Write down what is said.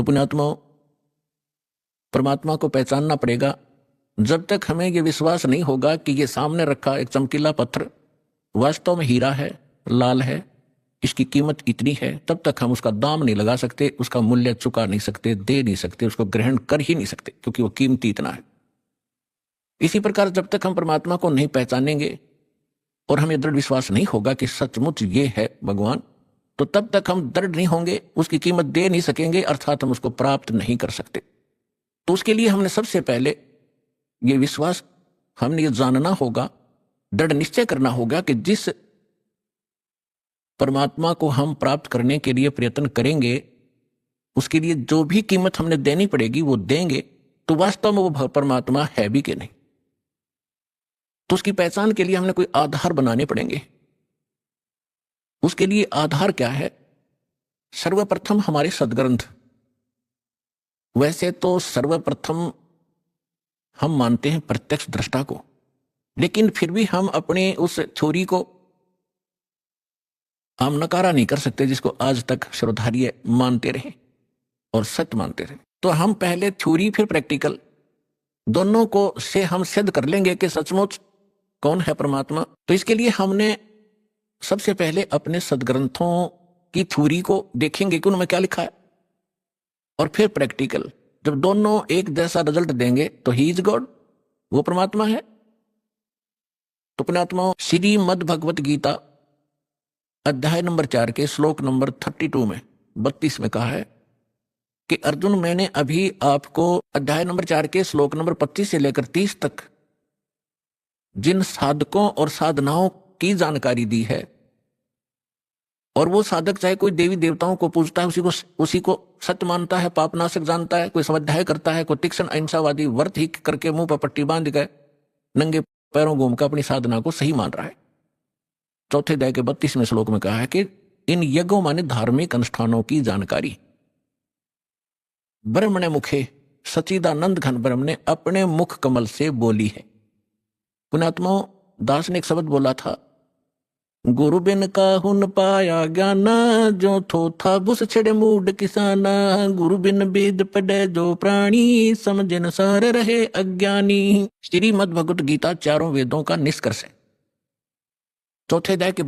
तो पुण्यात्माओं, परमात्मा को पहचानना पड़ेगा। जब तक हमें ये विश्वास नहीं होगा कि ये सामने रखा एक चमकीला पत्थर वास्तव में हीरा है, लाल है, इसकी कीमत इतनी है, तब तक हम उसका दाम नहीं लगा सकते, उसका मूल्य चुका नहीं सकते, दे नहीं सकते, उसको ग्रहण कर ही नहीं सकते, क्योंकि वो कीमती इतना है। इसी प्रकार जब तक हम परमात्मा को नहीं पहचानेंगे और हमें दृढ़ विश्वास नहीं होगा कि सचमुच ये है भगवान, तो तब तक हम दृढ़ नहीं होंगे, उसकी कीमत दे नहीं सकेंगे, अर्थात हम उसको प्राप्त नहीं कर सकते। तो उसके लिए हमने सबसे पहले ये विश्वास, हमने ये जानना होगा, दृढ़ निश्चय करना होगा कि जिस परमात्मा को हम प्राप्त करने के लिए प्रयत्न करेंगे, उसके लिए जो भी कीमत हमने देनी पड़ेगी वो देंगे, तो वास्तव में वो परमात्मा है भी कि नहीं। तो उसकी पहचान के लिए हमने कोई आधार बनाने पड़ेंगे। उसके लिए आधार क्या है? सर्वप्रथम हमारे सद्ग्रंथ। वैसे तो सर्वप्रथम हम मानते हैं प्रत्यक्ष दृष्टा को, लेकिन फिर भी हम अपने उस थ्योरी को हम नकारा नहीं कर सकते, जिसको आज तक श्रोधार्य मानते रहे और सत्य मानते रहे। तो हम पहले थ्योरी फिर प्रैक्टिकल दोनों को से हम सिद्ध कर लेंगे कि सचमुच कौन है परमात्मा। तो इसके लिए हमने सबसे पहले अपने सद्ग्रंथों की थ्योरी को देखेंगे कि उनमें क्या लिखा है, और फिर प्रैक्टिकल। जब दोनों एक जैसा रिजल्ट देंगे तो ही इज गॉड, वो परमात्मा है। तो पुण्यात्माओं, श्रीमद् भगवत गीता अध्याय नंबर 4 के श्लोक नंबर 32 में 32 में कहा है कि अर्जुन, मैंने अभी आपको अध्याय नंबर 4 के श्लोक नंबर 25 से लेकर 30 तक जिन साधकों और साधनाओं की जानकारी दी है, और वो साधक चाहे कोई देवी देवताओं को पूजता है, उसी को सत्य मानता है, पापनाशक जानता है, कोई स्वाध्याय करता है, कोई तीक्ष्ण अहिंसावादी व्रत ही करके मुंह पर पट्टी बांध गए नंगे पैरों घूम कर अपनी साधना को सही मान रहा है। चौथे अध्याय के 32वें श्लोक में कहा है कि इन यज्ञों माने धार्मिक अनुष्ठानों की जानकारी ब्रह्मणे मुखे सच्चिदानंद घन ब्रह्म ने अपने मुख कमल से बोली है। पुण्यात्माओं, दास ने एक शब्द बोला था, गुरु बिन काहुन पाया ज्ञाना, जो थो था बुस छेड़े मूड किसाना, गुरु बिन वेद पढ़े जो प्राणी, समझन सार रहे अज्ञानी। श्रीमद् भगवत गीता चारों वेदों का निष्कर्ष है। चौथे अध्याय के